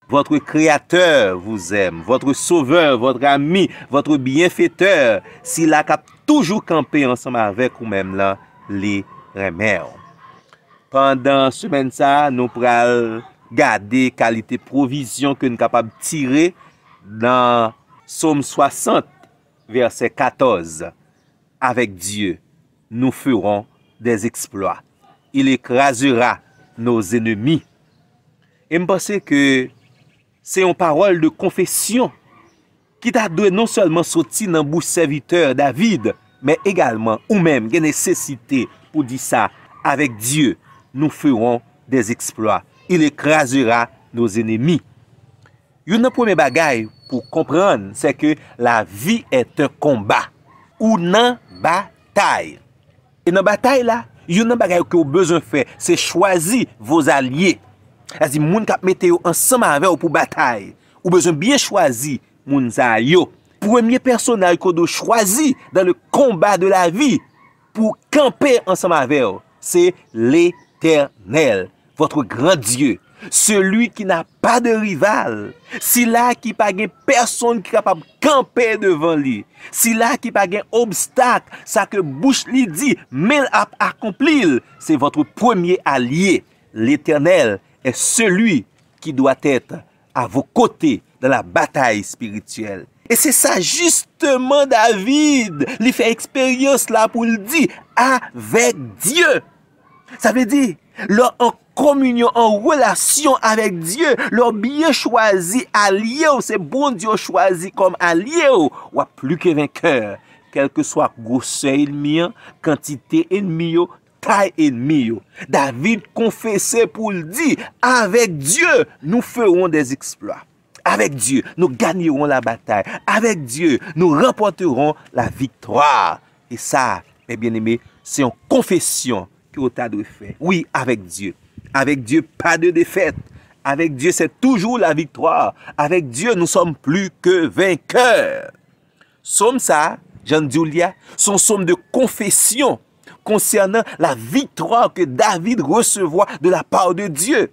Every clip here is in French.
Votre Créateur vous aime, votre Sauveur, votre ami, votre bienfaiteur. S'il a toujours campé ensemble avec vous-même là, les remercie. Pendant semaine ça, nous pral garder qualité provision que nous capable tirer dans Psaume 60, verset 14. Avec Dieu, nous ferons des exploits. Il écrasera nos ennemis. Et je pense que c'est une parole de confession qui t'a donné non seulement sorti dans bouche serviteur David, mais également ou même une nécessité pour dire ça. Avec Dieu, nous ferons des exploits. Il écrasera nos ennemis. Une première bagaille pour comprendre, c'est que la vie est un combat ou une bataille. Et dans la bataille là, une bagaille que vous avez besoin de faire, c'est choisir vos alliés. C'est-à-dire, moun kap mette yo ensemble avec vous pour bataille. Ou besoin bien choisir moun sa yo. Premier personnage qu'on doit choisir dans le combat de la vie pour camper ensemble avec vous, c'est l'Éternel, votre grand Dieu. Celui qui n'a pas de rival. C'est là qui pas de personne qui est capable de camper devant lui. C'est là qui pas de obstacle. Ça que bouche lui dit, mais à accomplir. C'est votre premier allié. L'Éternel est celui qui doit être à vos côtés dans la bataille spirituelle. Et c'est ça justement David, il fait expérience là pour le dire avec Dieu. Ça veut dire, leur en communion, en relation avec Dieu, leur bien choisi allié, c'est bon Dieu choisi comme allié, ou plus que vainqueur, quel que soit grosseur ennemi, quantité ennemi, taille ennemi. David confessait pour le dire, avec Dieu, nous ferons des exploits. Avec Dieu, nous gagnerons la bataille. Avec Dieu, nous remporterons la victoire. Et ça, mes bien-aimés, c'est une confession que vous avez fait. Oui, avec Dieu. Avec Dieu, pas de défaite. Avec Dieu, c'est toujours la victoire. Avec Dieu, nous sommes plus que vainqueurs. Somme ça, Jean Julia, son somme de confession concernant la victoire que David recevra de la part de Dieu.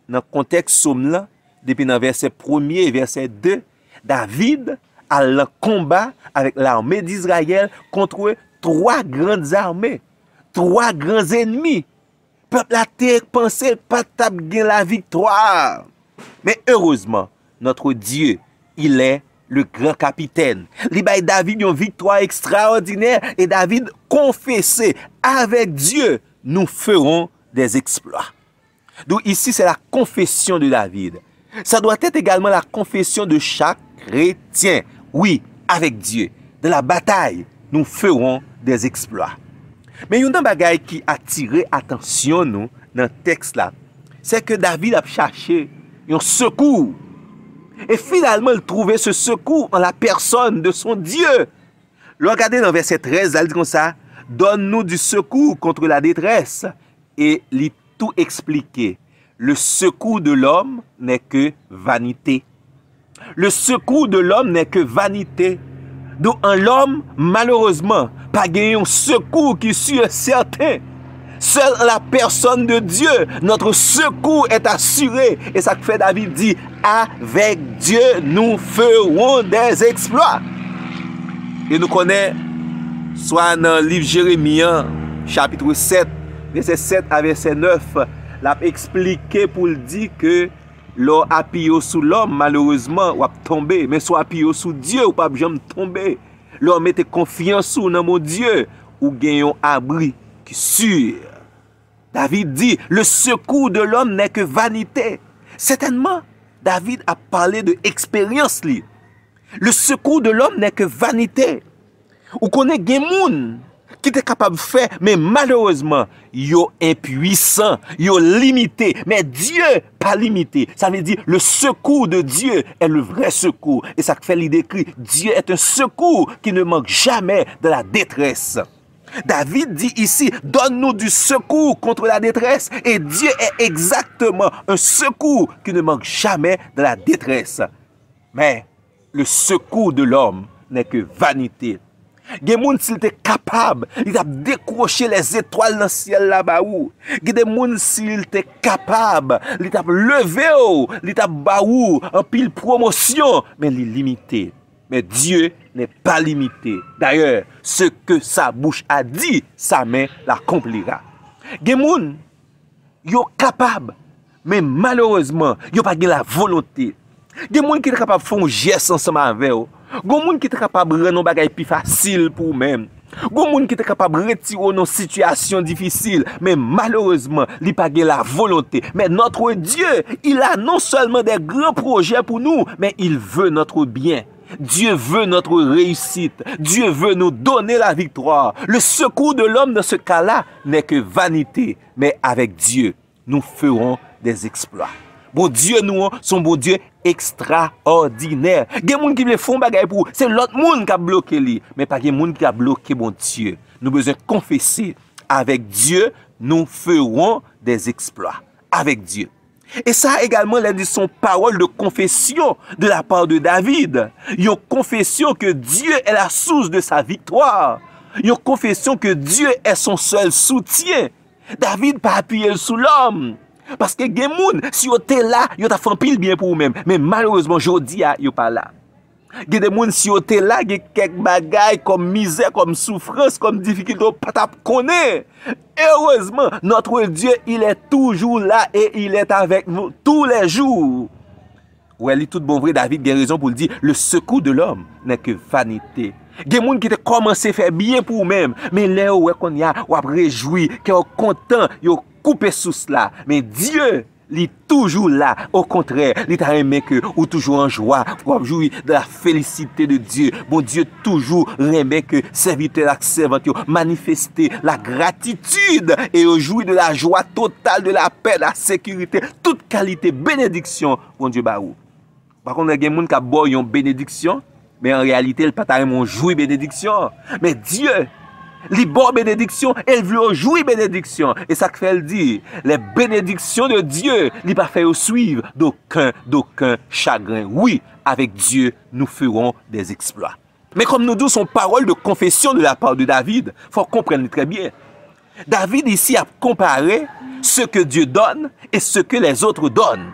Dans le contexte somme là, depuis dans verset 1er et verset 2, David a le combat avec l'armée d'Israël contre 3 grandes armées, 3 grands ennemis. Peuple a pensé pas gagner la victoire. Mais heureusement, notre Dieu, il est le grand capitaine. Il a David une victoire extraordinaire et David confessait avec Dieu, nous ferons des exploits. Donc ici, c'est la confession de David. Ça doit être également la confession de chaque chrétien. Oui, avec Dieu. De la bataille, nous ferons des exploits. Mais il y a une bagaille qui a attiré attention nous dans le texte là, c'est que David a cherché un secours. Et finalement, il trouvait ce secours en la personne de son Dieu. Regardez dans verset 13, il dit comme ça, donne-nous du secours contre la détresse. Et il tout expliqué. Le secours de l'homme n'est que vanité. Le secours de l'homme n'est que vanité. Donc, l'homme, malheureusement, pas gagné un secours qui est certain. Seule la personne de Dieu, notre secours est assuré. Et ça fait David dit, avec Dieu, nous ferons des exploits. Et nous connaissons, soit dans le livre Jérémie, chapitre 7, verset 7 à verset 9, l'a expliqué pour le dire que l'on appuyé sous l'homme, malheureusement, ou a tombé, mais soit appuyé sous Dieu, ou pas jamais tomber. L'on mette confiance sous mon Dieu, ou gagne un abri qui sûr. David dit, le secours de l'homme n'est que vanité. Certainement, David a parlé de expérience. Le secours de l'homme n'est que vanité. Ou connaît des gens qui étaient capables de faire, mais malheureusement, yo impuissant, yo limité. Mais Dieu pas limité. Ça veut dire le secours de Dieu est le vrai secours. Et ça fait l'idée écrit, Dieu est un secours qui ne manque jamais de la détresse. David dit ici, donne-nous du secours contre la détresse. Et Dieu est exactement un secours qui ne manque jamais de la détresse. Mais le secours de l'homme n'est que vanité. Gen moun s'il te capable, il a décroché les étoiles dans le ciel là-bas ou. Gen des moun s'il te capable, il t'a levé ou, il t'a baou en pile promotion, mais il est limité. Mais Dieu n'est pas limité. D'ailleurs, ce que sa bouche a dit, sa main l'accomplira. Gen moun yo capable, mais malheureusement, yo pas la volonté. Gen moun qui est capable de faire un geste ensemble avec vous. Gon moun qui est capable de rendre bagay plus facile pour même. Gon moun qui est capable de retirer nos situations difficiles, mais malheureusement, il pas la volonté. Mais notre Dieu, il a non seulement des grands projets pour nous, mais il veut notre bien. Dieu veut notre réussite. Dieu veut nous donner la victoire. Le secours de l'homme dans ce cas-là n'est que vanité. Mais avec Dieu, nous ferons des exploits. Bon Dieu, nous, son bon Dieu extraordinaire. Gen moun qui le font bagay pour, c'est l'autre monde qui a bloqué lui, mais pas gen moun qui a bloqué bon Dieu. Nous besoin confesser. Avec Dieu, nous ferons des exploits. Avec Dieu. Et ça également, il a dit son parole de confession de la part de David. Une confession que Dieu est la source de sa victoire. Une confession que Dieu est son seul soutien. David pas appuyé sous l'homme. Parce que gen moun, si yo te là, yo ta fait pile bien pour vous même. Mais malheureusement, jodi a yo pas là. Gen des moun si yo te là, gen quelques bagailles comme misère, comme souffrance, comme difficulté, pas ta connaît. Heureusement, notre Dieu, il est toujours là et il est avec nous tous les jours. Ouais, il est tout bon vrai, David a raison pour le dire, le secours de l'homme n'est que vanité. Gen moun qui te commencé à faire bien pour vous-même, mais là où qu'on y a, ou réjoui, qui est content, yo coupé sous cela. Mais Dieu, il est toujours là. Au contraire, il t'a aimé que ou toujours en joie, pour jouir de la félicité de Dieu. Bon Dieu toujours aimé que serviteur et servante manifester la gratitude et jouir de la joie totale, de la paix, de la sécurité, toute qualité, bénédiction. Bon Dieu baou. Par contre, il y a des gens qui ont une bénédiction, mais en réalité, il pas tellement jouir bénédiction. Mais Dieu, li bon bénédiction, elle veut jouir bénédiction. Et ça que fait elle dit, les bénédictions de Dieu, li pas fait suivre d'aucun chagrin. Oui, avec Dieu, nous ferons des exploits. Mais comme nous disons son parole de confession de la part de David, faut comprendre très bien. David ici a comparé ce que Dieu donne et ce que les autres donnent.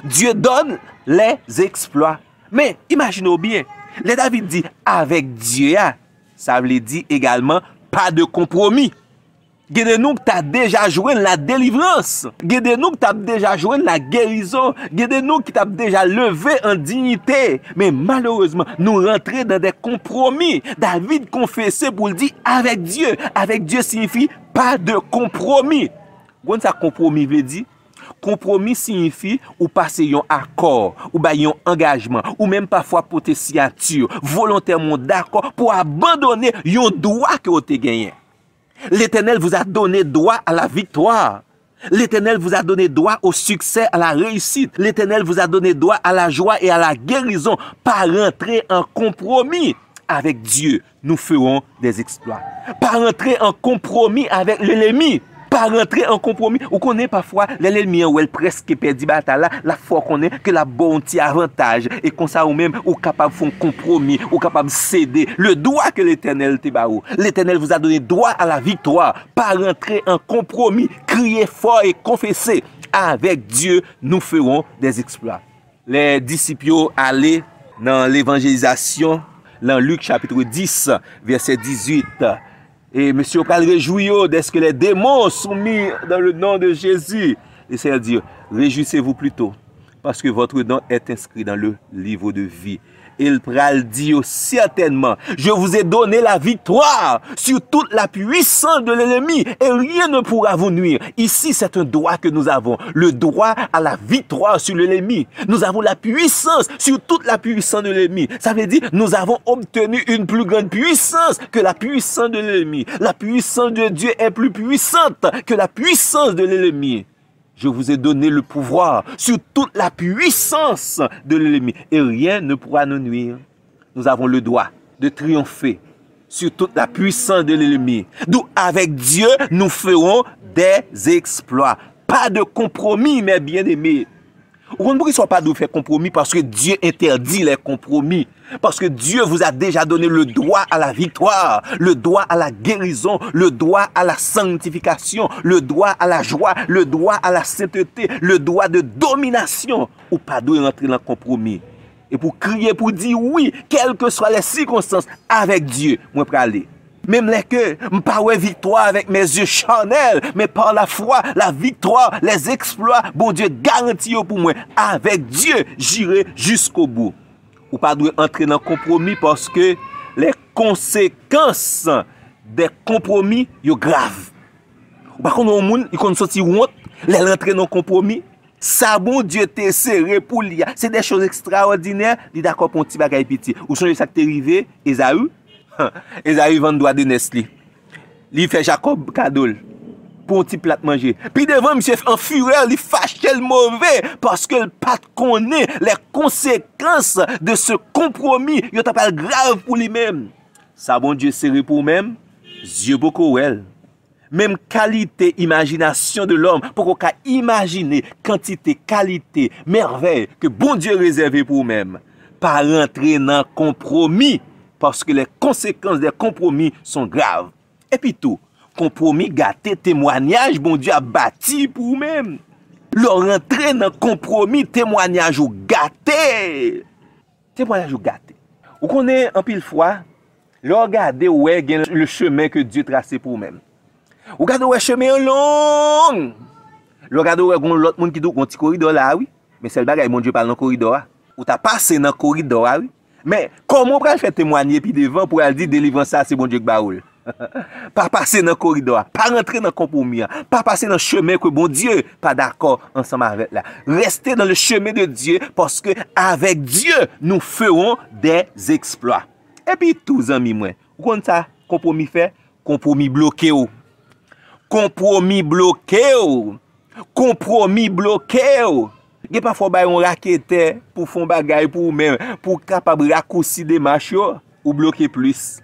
Dieu donne les exploits. Mais imaginez bien, les David dit avec Dieu, ça veut dire également pas de compromis. Gede nou que t'as déjà joué la délivrance. Gede nou que t'as déjà joué la guérison. Gede nou qui t'as déjà levé en dignité. Mais malheureusement, nous rentrons dans des compromis. David confessait pour le dire avec Dieu. Avec Dieu signifie pas de compromis. Quand ça compromis veut dire? Compromis signifie ou passer un accord, ou un engagement, ou même parfois pour tes signature, volontairement d'accord pour abandonner un droit que vous avez gagné. L'Éternel vous a donné droit à la victoire. L'Éternel vous a donné droit au succès, à la réussite. L'Éternel vous a donné droit à la joie et à la guérison. Par rentrer en compromis avec Dieu, nous ferons des exploits. Par rentrer en compromis avec l'ennemi. Par rentrer en compromis, ou qu'on est parfois l'ennemi ou elle presque perdu bataille la fois qu'on est que la bonté avantage et qu'on ça ou même ou capable de faire un compromis ou capable de céder le droit que l'Éternel te baou. L'Éternel vous a donné droit à la victoire. Par rentrer en compromis, crier fort et confesser avec Dieu, nous ferons des exploits. Les disciples allaient dans l'évangélisation dans Luc chapitre 10 verset 18. Et monsieur pas réjouir dès que les démons sont mis dans le nom de Jésus. Et c'est dire, réjouissez-vous plutôt, parce que votre nom est inscrit dans le livre de vie. Il pral dire certainement, je vous ai donné la victoire sur toute la puissance de l'ennemi et rien ne pourra vous nuire. Ici, c'est un droit que nous avons, le droit à la victoire sur l'ennemi. Nous avons la puissance sur toute la puissance de l'ennemi. Ça veut dire, nous avons obtenu une plus grande puissance que la puissance de l'ennemi. La puissance de Dieu est plus puissante que la puissance de l'ennemi. Je vous ai donné le pouvoir sur toute la puissance de l'ennemi. Et rien ne pourra nous nuire. Nous avons le droit de triompher sur toute la puissance de l'ennemi. D'où avec Dieu, nous ferons des exploits. Pas de compromis, mes bien-aimés. Vous comprenez pourquoi il ne soit pas de faire compromis? Parce que Dieu interdit les compromis. Parce que Dieu vous a déjà donné le droit à la victoire, le droit à la guérison, le droit à la sanctification, le droit à la joie, le droit à la sainteté, le droit de domination. Ou pas de rentrer dans le compromis. Et pour crier, pour dire oui, quelles que soient les circonstances, avec Dieu, moi je peux aller. Même les que, je ne pas victoire avec mes yeux charnels, mais par la foi, la victoire, les exploits, bon Dieu garantit pour moi. Avec Dieu, j'irai jusqu'au bout. Ou pas doit entrer dans le compromis parce que les conséquences des compromis sont graves. Ou pas contre, il peut sortir honte, les rentrer dans le compromis. Ça, bon Dieu t'est serré pour lui. C'est des choses extraordinaires. Il est d'accord pour un petit bagage petit. Ou sont ça qui est arrivé, Esaü? Esaü vend droit de Nestlé. Il fait Jacob cadeau pour un petit plat manger. Puis devant monsieur en fureur, il fâche le mauvais parce que le pas connaît les conséquences de ce compromis. Il t'a pas grave pour lui-même. Ça bon Dieu serré pour même, Dieu beaucoup elle. Même qualité, imagination de l'homme, pour qu'on imaginer quantité, qualité, merveille que bon Dieu réservé pour même. Pas rentrer dans compromis, parce que les conséquences des compromis sont graves. Et puis tout, compromis gâté, témoignage, bon Dieu a bâti pour même. Leur rentrer dans compromis, témoignage ou gâté. Témoignage ou gâté. Vous connaissez en pile fois, regardez où est le chemin que Dieu tracé pour même. Regardez où est le chemin long. Regardez où est l'autre monde qui doit un petit corridor là, oui. Mais c'est le bagage, mon Dieu parle dans le corridor. Ou t'as passé dans le corridor, oui. Mais comment on peut faire témoigner puis devant pour aller dire délivrance ça, c'est bon Dieu qui baoule. Pas passer dans le corridor, pas rentrer dans le compromis, pas passer dans le chemin que bon Dieu pas d'accord ensemble avec là. Restez dans le chemin de Dieu parce que avec Dieu nous ferons des exploits. Et puis tous amis moi, vous connaissez ça compromis fait, compromis bloqué ou. Compromis bloqué ou. Compromis bloqué ou. Il n'y a pas faut bay un raquette pour faire bagay pour même pour capable raccourcir des marches ou bloquer plus.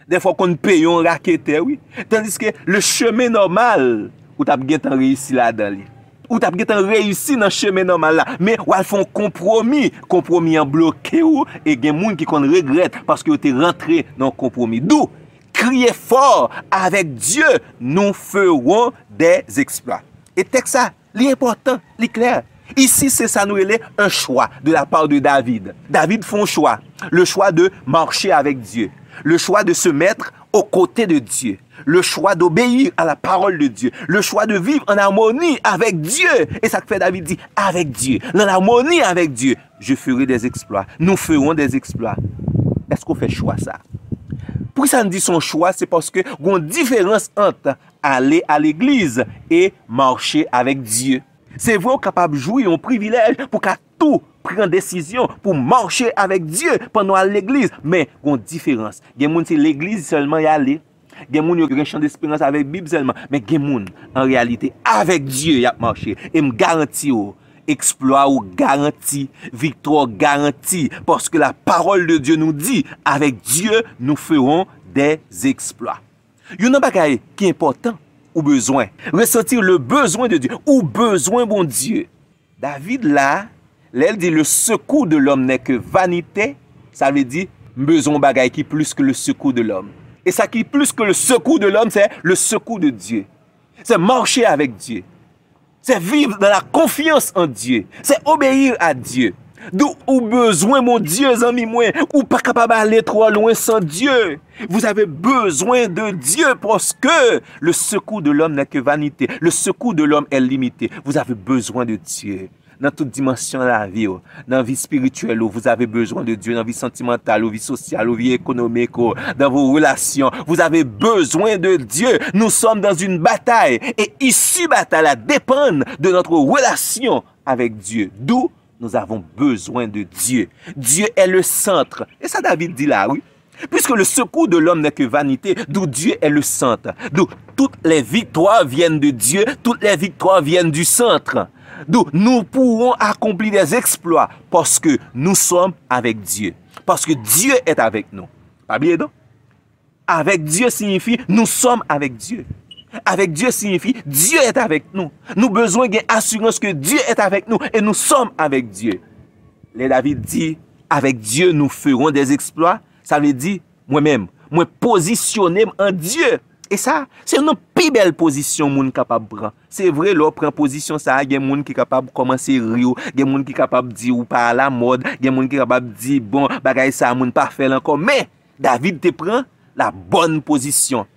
Des fois qu'on paye un raquette oui, tandis que le chemin normal ou t'as bien réussi là-dedans. Ou t'as bien réussi dans le chemin normal là, mais ou font compromis en bloqué ou et gen moun qui kon regrette parce que t'es rentré dans le compromis. D'où criez fort avec Dieu, nous ferons des exploits. Et texte ça, l'important, clair. Ici, c'est ça, nous est un choix de la part de David. David fait un choix. Le choix de marcher avec Dieu. Le choix de se mettre aux côtés de Dieu. Le choix d'obéir à la parole de Dieu. Le choix de vivre en harmonie avec Dieu. Et ça que fait David dit, avec Dieu. Dans l'harmonie avec Dieu, je ferai des exploits. Nous ferons des exploits. Est-ce qu'on fait choix ça? Pour ça nous dit son choix, c'est parce que il y a une différence entre aller à l'église et marcher avec Dieu. C'est vous capable de jouer un privilège pour qu'à tout prendre décision pour marcher avec Dieu pendant l'église. Mais il y a une différence. Il y a des gens qui l'église seulement y aller. Il y a des gens qui ont un champ d'espérance avec la Bible seulement. Mais il y a des gens en réalité avec Dieu y a marché. Et me garantis exploit ou garantie, victoire garantie. Parce que la parole de Dieu nous dit, avec Dieu, nous ferons des exploits. Il y a un bagage qui est important. Ou besoin. Ressentir le besoin de Dieu. Ou besoin, bon Dieu. David, là, elle dit le secours de l'homme n'est que vanité. Ça veut dire besoin bagaille qui plus que le secours de l'homme. Et ça qui plus que le secours de l'homme, c'est le secours de Dieu. C'est marcher avec Dieu. C'est vivre dans la confiance en Dieu. C'est obéir à Dieu. D'où ou besoin, mon Dieu, amis moi, ou pas capable d'aller trop loin sans Dieu. Vous avez besoin de Dieu parce que le secours de l'homme n'est que vanité. Le secours de l'homme est limité. Vous avez besoin de Dieu. Dans toute dimension de la vie, dans la vie spirituelle, vous avez besoin de Dieu, dans la vie sentimentale, dans la vie sociale, dans la vie économique, dans vos relations. Vous avez besoin de Dieu. Nous sommes dans une bataille. Et ici, bataille dépend de notre relation avec Dieu. D'où nous avons besoin de Dieu. Dieu est le centre. Et ça, David dit là, oui. Puisque le secours de l'homme n'est que vanité, d'où Dieu est le centre. D'où toutes les victoires viennent de Dieu, toutes les victoires viennent du centre. D'où nous pourrons accomplir des exploits parce que nous sommes avec Dieu. Parce que Dieu est avec nous. Pas bien, non? Avec Dieu signifie nous sommes avec Dieu. Avec Dieu signifie Dieu est avec nous. Nous avons besoin d'une assurance que Dieu est avec nous et nous sommes avec Dieu. Les David dit, avec Dieu nous ferons des exploits. Ça veut dire, moi-même, moi positionner en Dieu. Et ça, c'est une plus belle position moun capable de prendre. C'est vrai, l'on prend position ça, il y a des gens qui sont capables de commencer à rire, il y a des gens qui sont capables de dire ou pas à la mode, il y a des gens qui sont capables de dire bon, bagay ça moun pas faire encore. Mais David te prend la bonne position.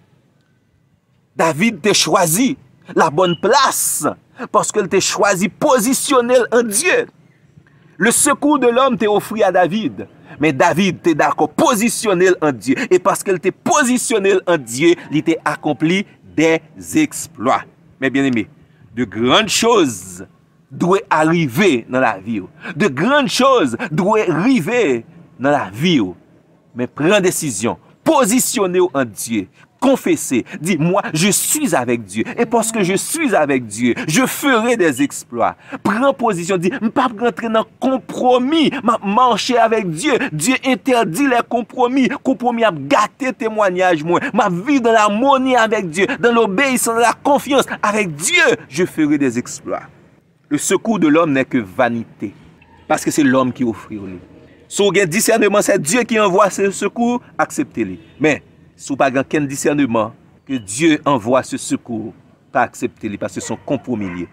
David te choisi la bonne place parce qu'il te choisi positionnel en Dieu. Le secours de l'homme t'est offert à David. Mais David t'est d'accord positionnel en Dieu. Et parce qu'elle t'est positionnel en Dieu, il t'a accompli des exploits. Mais bien aimé, de grandes choses doivent arriver dans la vie. De grandes choses doivent arriver dans la vie. Mais prends décision, positionnez-vous en Dieu. Confessez, dis moi je suis avec Dieu et parce que je suis avec Dieu, je ferai des exploits. Prends position, dis je ne pas rentrer dans compromis, marcher avec Dieu. Dieu interdit les compromis. Compromis a gâté témoignage moi. Ma vie dans l'harmonie avec Dieu, dans l'obéissance, dans la confiance avec Dieu, je ferai des exploits. Le secours de l'homme n'est que vanité parce que c'est l'homme qui offre. Si vous avez discernement, c'est Dieu qui envoie ce secours, acceptez-le. Mais si vous n'avez pas aucun discernement, que Dieu envoie ce secours, pas accepter parce que ce sont compromis.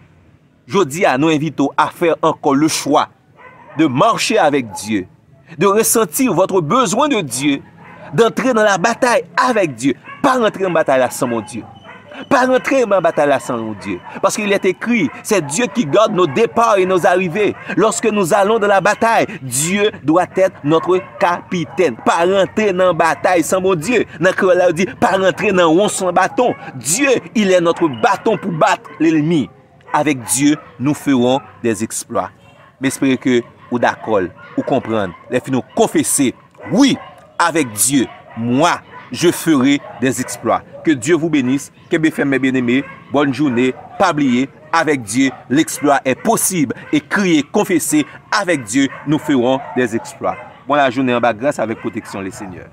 Je dis à nous invitons à faire encore le choix de marcher avec Dieu, de ressentir votre besoin de Dieu, d'entrer dans la bataille avec Dieu, pas rentrer en bataille sans mon Dieu. Pas rentrer dans la bataille sans mon Dieu. Parce qu'il est écrit, c'est Dieu qui garde nos départs et nos arrivées. Lorsque nous allons dans la bataille, Dieu doit être notre capitaine. Pas rentrer dans la bataille sans mon Dieu. Dans le dit, pas rentrer dans on sans bâton. Dieu, il est notre bâton pour battre l'ennemi. Avec Dieu, nous ferons des exploits. Mais j'espère que vous d'accord, vous comprenez, les finaux confesser, oui, avec Dieu, moi, je ferai des exploits. Que Dieu vous bénisse. Que mes bien-aimés, bonne journée. Pas oublier, avec Dieu, l'exploit est possible. Et crier, confesser, avec Dieu, nous ferons des exploits. Bonne journée en bas, grâce avec protection les Seigneurs.